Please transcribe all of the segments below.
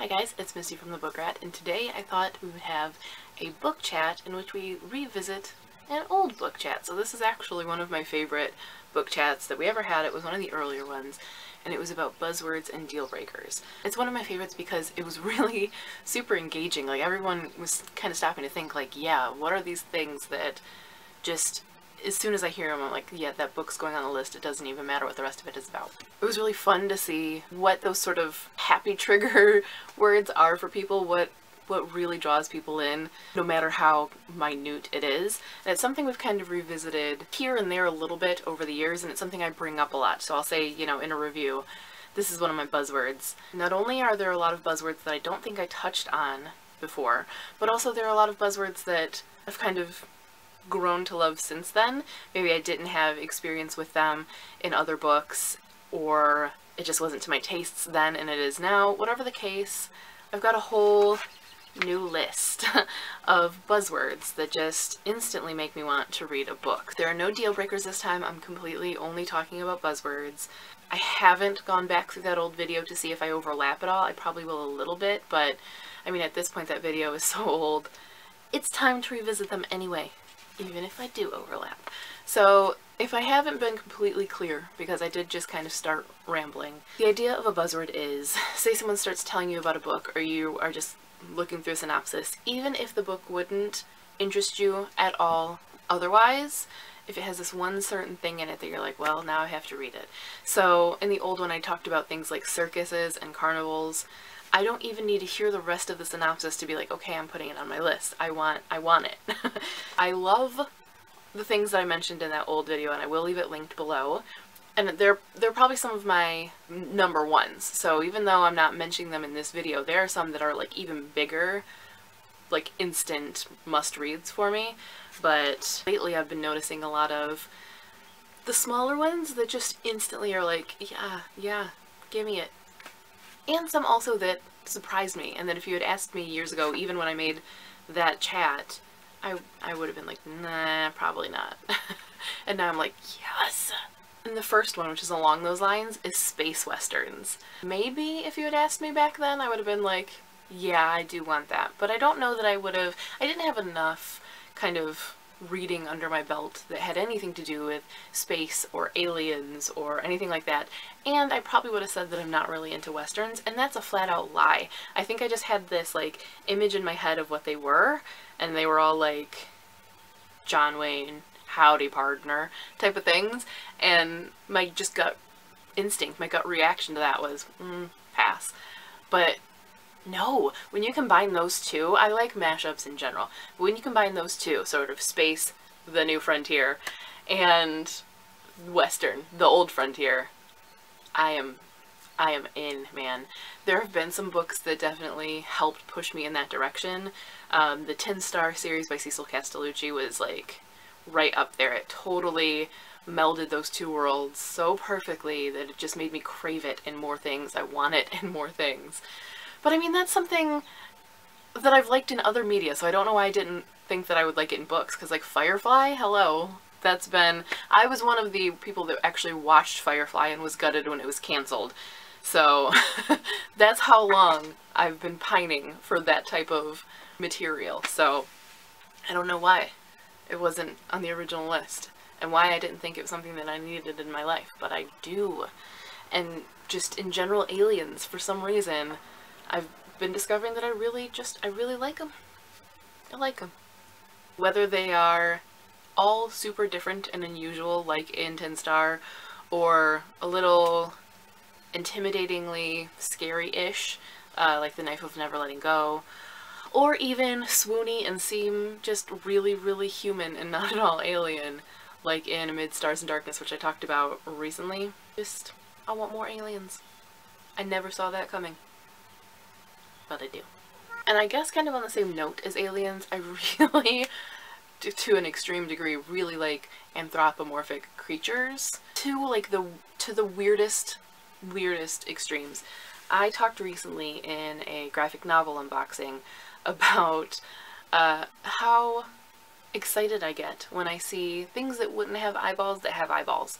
Hi guys, it's Misty from the Book Rat, and today I thought we would have a book chat in which we revisit an old book chat. So this is actually one of my favorite book chats that we ever had. It was one of the earlier ones, and it was about buzzwords and deal breakers. It's one of my favorites because it was really super engaging. Like, everyone was kind of stopping to think, like, yeah, what are these things that just, as soon as I hear them, I'm like, yeah, that book's going on the list. It doesn't even matter what the rest of it is about. It was really fun to see what those sort of happy trigger words are for people, what really draws people in, no matter how minute it is. And it's something we've kind of revisited here and there a little bit over the years, and it's something I bring up a lot. So I'll say, you know, in a review, this is one of my buzzwords. Not only are there a lot of buzzwords that I don't think I touched on before, but also there are a lot of buzzwords that I've kind of grown to love since then. Maybe I didn't have experience with them in other books, or it just wasn't to my tastes then and it is now. Whatever the case, I've got a whole new list of buzzwords that just instantly make me want to read a book. There are no deal breakers this time. I'm completely only talking about buzzwords. I haven't gone back through that old video to see if I overlap at all. I probably will a little bit, but I mean, at this point that video is so old. It's time to revisit them anyway, even if I do overlap. So if I haven't been completely clear, because I did just kind of start rambling, the idea of a buzzword is, say someone starts telling you about a book, or you are just looking through a synopsis, even if the book wouldn't interest you at all otherwise, if it has this one certain thing in it that you're like, well, now I have to read it. So in the old one I talked about things like circuses and carnivals. I don't even need to hear the rest of the synopsis to be like, okay, I'm putting it on my list. I want it. I love the things that I mentioned in that old video, and I will leave it linked below. And they're probably some of my number ones. So even though I'm not mentioning them in this video, there are some that are like even bigger, like instant must-reads for me. But lately I've been noticing a lot of the smaller ones that just instantly are like, yeah, give me it. And some also that surprised me, and that if you had asked me years ago, even when I made that chat, I would have been like, nah, probably not. And now I'm like, yes! And the first one, which is along those lines, is space westerns. Maybe if you had asked me back then, I would have been like, yeah, I do want that. But I don't know that I would have. I didn't have enough kind of reading under my belt that had anything to do with space or aliens or anything like that. And I probably would have said that I'm not really into westerns, and that's a flat out lie. I think I just had this like image in my head of what they were, and they were all like John Wayne, howdy partner type of things, and my just gut instinct, my gut reaction to that was pass. But no, when you combine those two, I like mashups in general, but when you combine those two, sort of space, the new frontier, and western, the old frontier, I am in, man. There have been some books that definitely helped push me in that direction. The 10-Star series by Cecil Castellucci was like right up there. It totally melded those two worlds so perfectly that it just made me crave it in more things. I want it in more things. But I mean, that's something that I've liked in other media, so I don't know why I didn't think that I would like it in books, because like Firefly, hello. That's been, I was one of the people that actually watched Firefly and was gutted when it was canceled. So that's how long I've been pining for that type of material. So I don't know why it wasn't on the original list, and why I didn't think it was something that I needed in my life, but I do. And just in general, aliens, for some reason, I've been discovering that I really like them. I like them. Whether they are all super different and unusual, like in 10-Star, or a little intimidatingly scary-ish, like The Knife of Never Letting Go, or even swoony and seem just really, really human and not at all alien, like in Amid Stars and Darkness, which I talked about recently. Just, I want more aliens. I never saw that coming. But I do. And I guess kind of on the same note as aliens, I really, to an extreme degree, really like anthropomorphic creatures to like the weirdest extremes. I talked recently in a graphic novel unboxing about how excited I get when I see things that wouldn't have eyeballs that have eyeballs.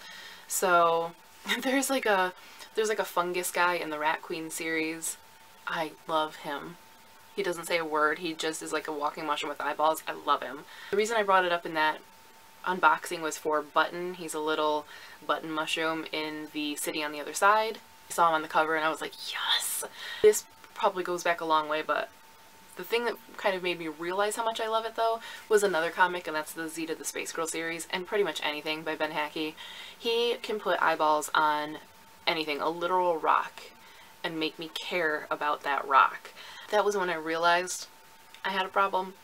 So there's like a fungus guy in the Rat Queen series. I love him. He doesn't say a word, he just is like a walking mushroom with eyeballs. I love him. The reason I brought it up in that unboxing was for Button. He's a little button mushroom in the City on the Other Side. I saw him on the cover and I was like, yes! This probably goes back a long way, but the thing that kind of made me realize how much I love it, though, was another comic, and that's the Zeta the Space Girl series, and pretty much anything by Ben Hackey. He can put eyeballs on anything, a literal rock, and make me care about that rock. That was when I realized I had a problem.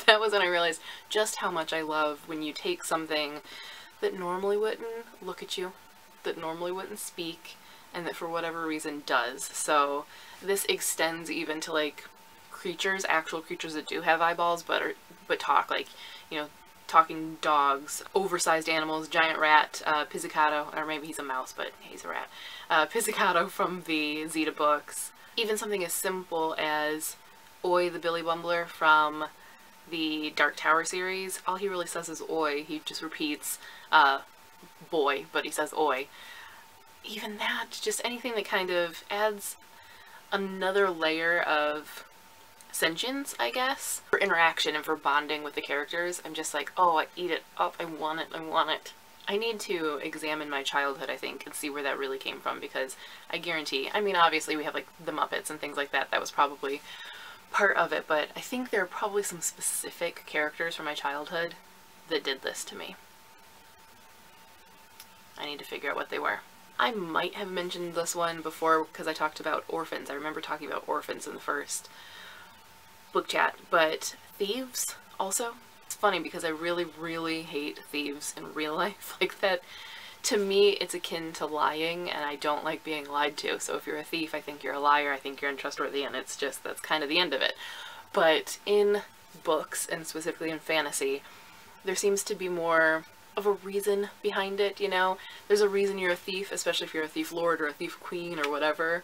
That was when I realized just how much I love when you take something that normally wouldn't look at you, that normally wouldn't speak, and that for whatever reason does. So this extends even to like creatures, actual creatures that do have eyeballs but talk, like, you know, talking dogs, oversized animals, giant rat, Pizzicato, or maybe he's a mouse, but he's a rat, Pizzicato from the Zeta books. Even something as simple as Oi the Billy Bumbler from the Dark Tower series. All he really says is oi. He just repeats boy, but he says oi. Even that, just anything that kind of adds another layer of sentience, I guess, for interaction and for bonding with the characters. I'm just like, oh, I eat it up, I want it, I want it. I need to examine my childhood, I think, and see where that really came from, because I guarantee, I mean, obviously we have like the Muppets and things like that, that was probably part of it, but I think there are probably some specific characters from my childhood that did this to me. I need to figure out what they were. I might have mentioned this one before because I talked about orphans. I remember talking about orphans in the first book chat, but thieves also. It's funny because I really, really hate thieves in real life. Like that, to me, it's akin to lying, and I don't like being lied to. So if you're a thief, I think you're a liar, I think you're untrustworthy, and it's just, that's kind of the end of it. But in books, and specifically in fantasy, there seems to be more of a reason behind it, you know? There's a reason you're a thief, especially if you're a thief lord or a thief queen or whatever.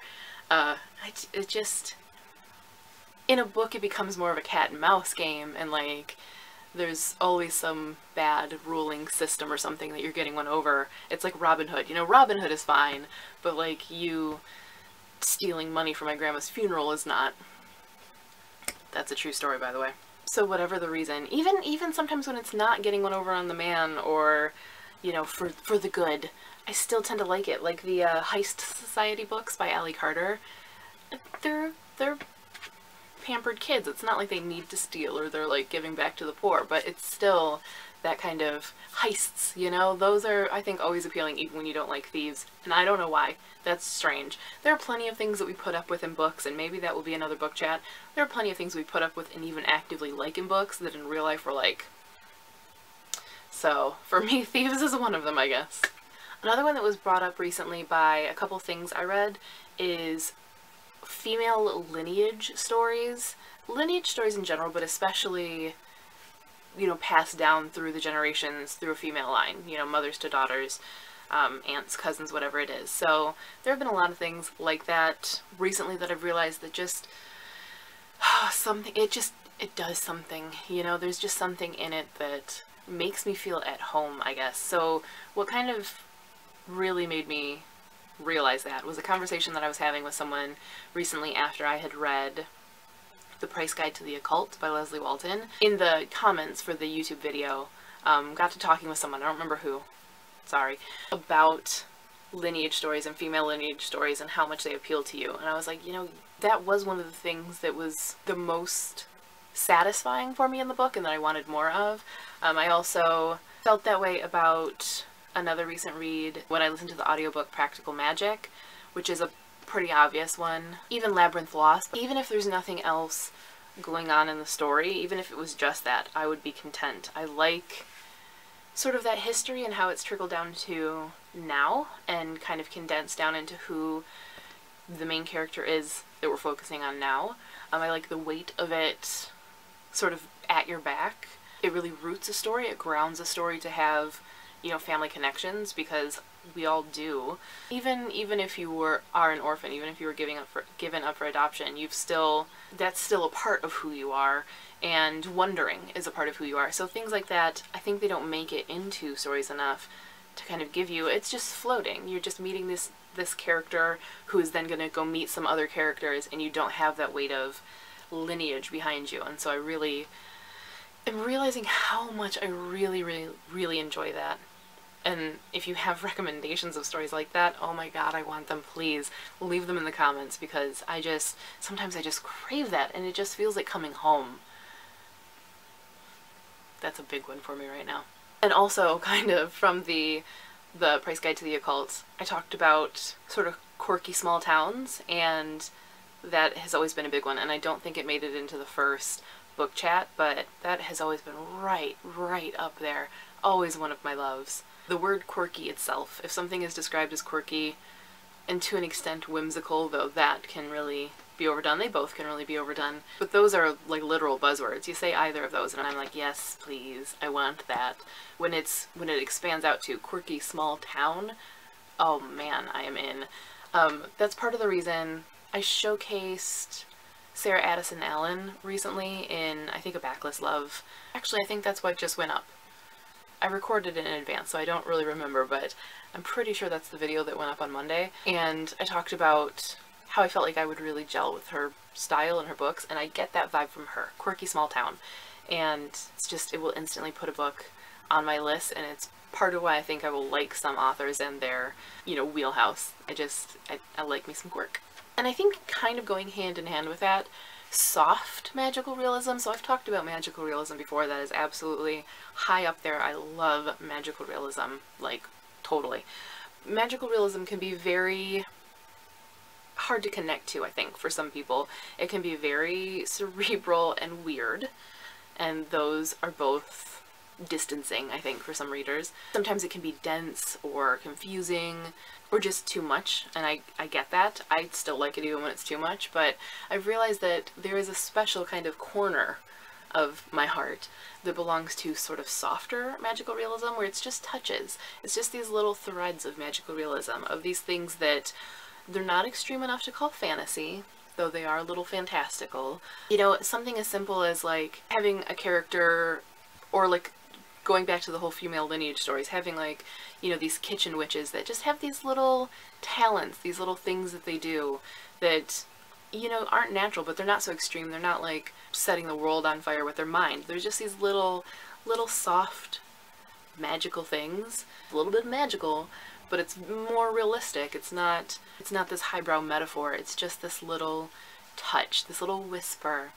It just, in a book it becomes more of a cat and mouse game, and like there's always some bad ruling system or something that you're getting one over. It's like Robin Hood, you know, Robin Hood is fine, but like you stealing money from my grandma's funeral is not. That's a true story, by the way. So whatever the reason, even sometimes when it's not getting one over on the man, or, you know, for the good, I still tend to like it. Like the Heist Society books by Ally Carter, they're pampered kids. It's not like they need to steal or they're like giving back to the poor, but it's still that kind of heists, you know? Those are, I think, always appealing even when you don't like thieves, and I don't know why. That's strange. There are plenty of things that we put up with in books, and maybe that will be another book chat. There are plenty of things we put up with and even actively like in books that in real life we're like. So, for me, thieves is one of them, I guess. Another one that was brought up recently by a couple things I read is female lineage stories. Lineage stories in general, but especially, you know, passed down through the generations through a female line, you know, mothers to daughters, aunts, cousins, whatever it is. So there have been a lot of things like that recently that I've realized that just it does something, you know, there's just something in it that makes me feel at home, I guess. So what kind of really made me realize that was a conversation that I was having with someone recently after I had read The Price Guide to the Occult by Leslie Walton. In the comments for the YouTube video, got to talking with someone, I don't remember who, sorry, about lineage stories and female lineage stories and how much they appeal to you. And I was like, you know, that was one of the things that was the most satisfying for me in the book and that I wanted more of. I also felt that way about another recent read when I listened to the audiobook Practical Magic, which is a pretty obvious one. Even Labyrinth Lost, but even if there's nothing else going on in the story, even if it was just that, I would be content. I like sort of that history and how it's trickled down to now and kind of condensed down into who the main character is that we're focusing on now. I like the weight of it sort of at your back. It really roots a story, it grounds a story to have, you know, family connections, because we all do. Even if you are an orphan, even if you were given up for adoption, that's still a part of who you are, and wondering is a part of who you are. So things like that, I think they don't make it into stories enough to kind of give you, it's just floating. You're just meeting this this character who is then going to go meet some other characters, and you don't have that weight of lineage behind you. And so I really am realizing how much I really enjoy that. And if you have recommendations of stories like that, oh my god, I want them. Please leave them in the comments, because sometimes I just crave that, and it just feels like coming home. That's a big one for me right now. And also, kind of from the Price Guide to the Occult, I talked about sort of quirky small towns, and that has always been a big one, and I don't think it made it into the first book chat, but that has always been right up there. Always one of my loves. The word quirky itself, if something is described as quirky, and to an extent whimsical, though that can really be overdone, they both can really be overdone, but those are like literal buzzwords. You say either of those and I'm like, yes please, I want that. When it expands out to quirky small town, oh man, I am in. That's part of the reason I showcased Sarah Addison Allen recently in, I think, a Backlist Love. Actually, I think that's what just went up. I recorded it in advance, so I don't really remember, but I'm pretty sure that's the video that went up on Monday. And I talked about how I felt like I would really gel with her style and her books, and I get that vibe from her. Quirky small town. And it's just, it will instantly put a book on my list, and it's part of why I think I will like some authors and their, wheelhouse. I like me some quirk. And I think kind of going hand in hand with that, soft magical realism. So I've talked about magical realism before. That is absolutely high up there. I love magical realism, like totally. Magical realism can be very hard to connect to, I think, for some people. It can be very cerebral and weird, and those are both distancing, I think, for some readers. Sometimes it can be dense or confusing or just too much, and I get that. I still like it even when it's too much, but I've realized that there is a special kind of corner of my heart that belongs to sort of softer magical realism, where it's just touches. It's just these little threads of magical realism, of these things that they're not extreme enough to call fantasy, though they are a little fantastical. Something as simple as like having a character, or like going back to the whole female lineage stories, having like, these kitchen witches that just have these little talents, these little things that they do that, aren't natural, but they're not so extreme. They're not like setting the world on fire with their mind. They're just these little soft magical things. A little bit magical, but it's more realistic. It's not this highbrow metaphor. It's just this little touch, this little whisper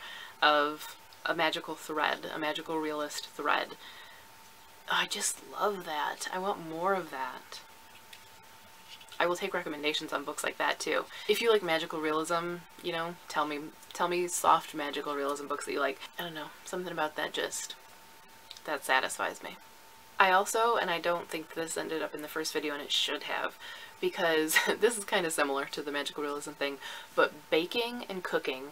of a magical thread, a magical realist thread. I just love that. I want more of that. I will take recommendations on books like that too. If you like magical realism, tell me soft magical realism books that you like. I don't know, something about that that satisfies me. I also, and I don't think this ended up in the first video, and it should have, because this is kind of similar to the magical realism thing, but baking and cooking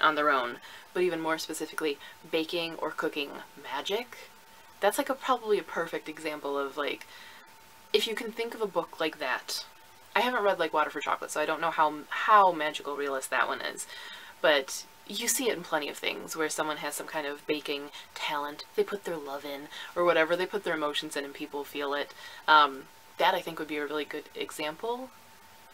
on their own, but even more specifically, baking or cooking magic, that's like probably a perfect example of like, if you can think of a book like that. I haven't read like Water for Chocolate, so I don't know how magical realist that one is, but you see it in plenty of things where someone has some kind of baking talent, they put their love in, or whatever, they put their emotions in and people feel it. That I think would be a really good example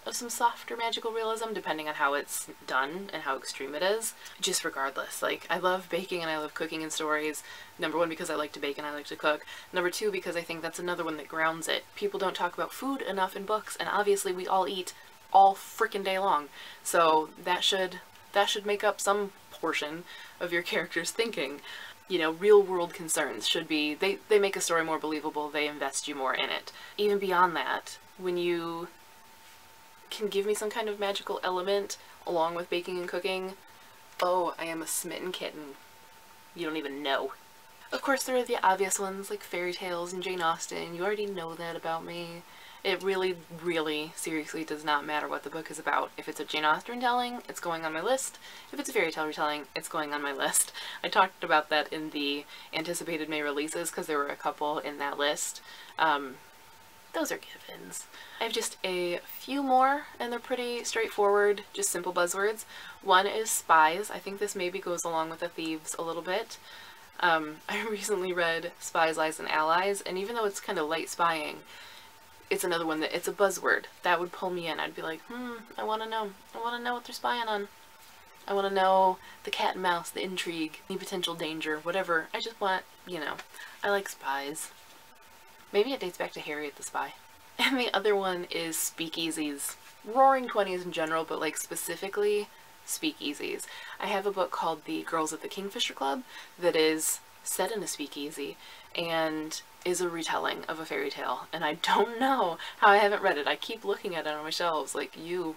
of some softer magical realism, depending on how it's done and how extreme it is. Just regardless, like, I love baking and I love cooking in stories. Number one, because I like to bake and I like to cook. Number two, because I think that's another one that grounds it. People don't talk about food enough in books, and obviously we all eat all freaking day long. So that should make up some portion of your character's thinking. Real world concerns should be, they make a story more believable, they invest you more in it. Even beyond that, when you can give me some kind of magical element along with baking and cooking, oh, I am a smitten kitten. You don't even know. Of course, there are the obvious ones like fairy tales and Jane Austen. You already know that about me. It really, seriously does not matter what the book is about. If it's a Jane Austen telling, it's going on my list. If it's a fairy tale retelling, it's going on my list. I talked about that in the anticipated May releases because there were a couple in that list. Those are givens. I have just a few more, and they're pretty straightforward, just simple buzzwords. One is spies. I think this maybe goes along with the thieves a little bit. I recently read Spies, Lies, and Allies, and even though it's kind of light spying, it's another one that it's a buzzword. That would pull me in. I'd be like, I want to know. I want to know what they're spying on. I want to know the cat and mouse, the intrigue, any potential danger, whatever. I just want, you know, I like spies. Maybe it dates back to Harriet the Spy. And the other one is speakeasies. Roaring 20s in general, but like specifically speakeasies. I have a book called The Girls of the Kingfisher Club that is set in a speakeasy and is a retelling of a fairy tale. And I don't know how I haven't read it. I keep looking at it on my shelves like you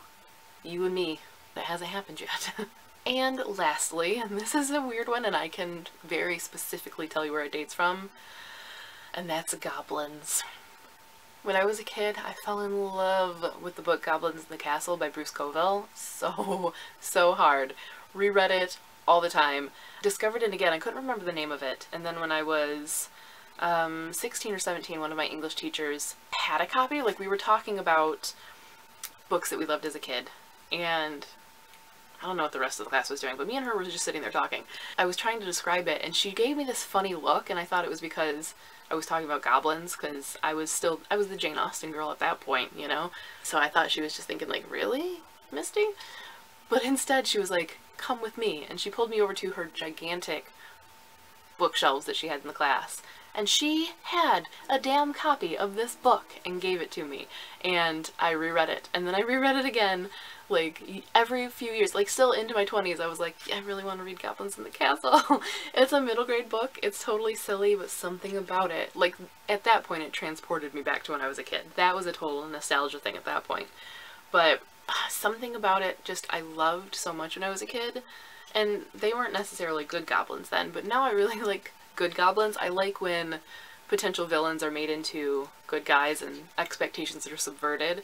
and me. That hasn't happened yet. And lastly, and this is a weird one and I can very specifically tell you where it dates from, and that's goblins. When I was a kid, I fell in love with the book Goblins in the Castle by Bruce Coville. So hard. Reread it all the time. Discovered it again. I couldn't remember the name of it. And then when I was 16 or 17, one of my English teachers had a copy. Like, we were talking about books that we loved as a kid. And I don't know what the rest of the class was doing, but me and her were just sitting there talking. I was trying to describe it, and she gave me this funny look, and I thought it was because I was talking about goblins, because I was the Jane Austen girl at that point, you know? So I thought she was just thinking, like, really, Misty? But instead she was like, come with me, and she pulled me over to her gigantic bookshelves that she had in the class. And she had a damn copy of this book and gave it to me. And I reread it. And then I reread it again, like, every few years. Like, still into my 20s, I was like, I really want to read Goblins in the Castle. It's a middle grade book. It's totally silly, but something about it, like, at that point, it transported me back to when I was a kid. That was a total nostalgia thing at that point. But something about it just I loved so much when I was a kid. And they weren't necessarily good goblins then, but now I really like good goblins. I like when potential villains are made into good guys and expectations that are subverted.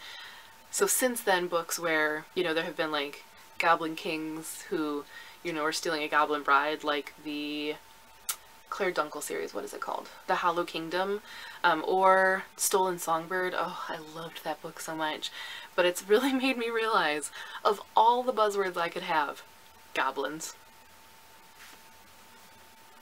So since then, books where, you know, there have been like goblin kings who, you know, are stealing a goblin bride, like the Claire Dunkel series, what is it called? The Hollow Kingdom, or Stolen Songbird. Oh, I loved that book so much. But it's really made me realize, of all the buzzwords I could have, goblins.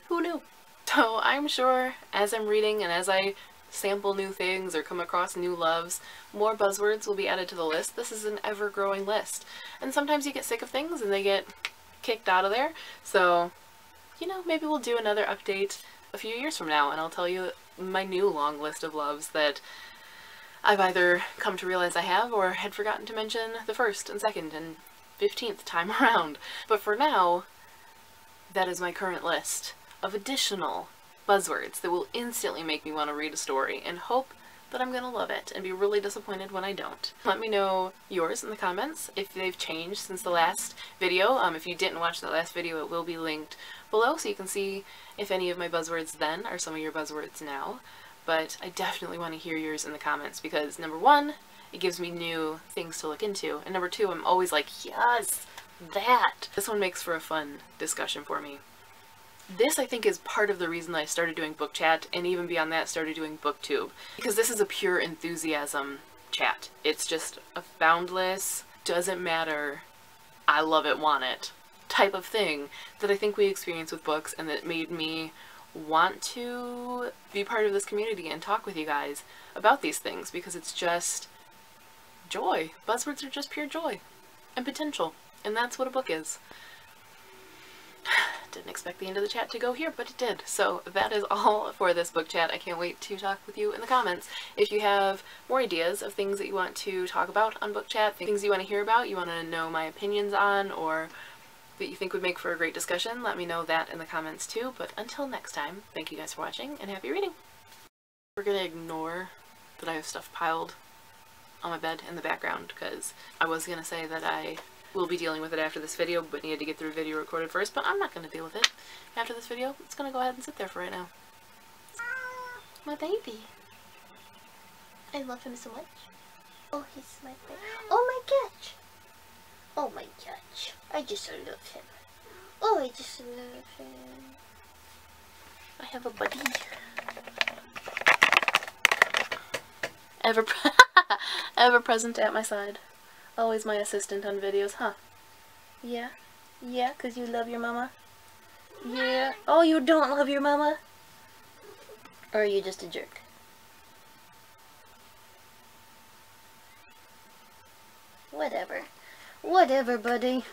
Who knew? So I'm sure as I'm reading and as I sample new things or come across new loves, more buzzwords will be added to the list. This is an ever-growing list. And sometimes you get sick of things and they get kicked out of there. So, you know, maybe we'll do another update a few years from now and I'll tell you my new long list of loves that I've either come to realize I have or had forgotten to mention the first and second and 15th time around. But for now, that is my current list of additional buzzwords that will instantly make me want to read a story and hope that I'm gonna love it and be really disappointed when I don't. Let me know yours in the comments if they've changed since the last video. If you didn't watch the last video, it will be linked below so you can see if any of my buzzwords then are some of your buzzwords now. But I definitely want to hear yours in the comments because number one, it gives me new things to look into, and number two, I'm always like, yes, that! This one makes for a fun discussion for me. This, I think, is part of the reason that I started doing book chat, and even beyond that, started doing booktube. Because this is a pure enthusiasm chat. It's just a boundless, doesn't matter, I love it, want it type of thing that I think we experience with books, and that made me want to be part of this community and talk with you guys about these things, because it's just joy. Buzzwords are just pure joy and potential, and that's what a book is. Didn't expect the end of the chat to go here, but it did. So that is all for this book chat. I can't wait to talk with you in the comments. If you have more ideas of things that you want to talk about on book chat, things you want to hear about, you want to know my opinions on, or that you think would make for a great discussion, let me know that in the comments too. But until next time, thank you guys for watching and happy reading. We're gonna ignore that I have stuff piled on my bed in the background, because I was gonna say that I will be dealing with it after this video, but needed to get the video recorded first, but I'm not going to deal with it after this video. It's going to go ahead and sit there for right now. My baby. I love him so much. Oh, he's my baby. Oh my gosh. Oh my gosh. I just love him. Oh, I just love him. I have a buddy. Ever present at my side. Always my assistant on videos, huh? Yeah? Yeah, 'cause you love your mama? Yeah? Oh, you don't love your mama? Or are you just a jerk? Whatever. Whatever, buddy.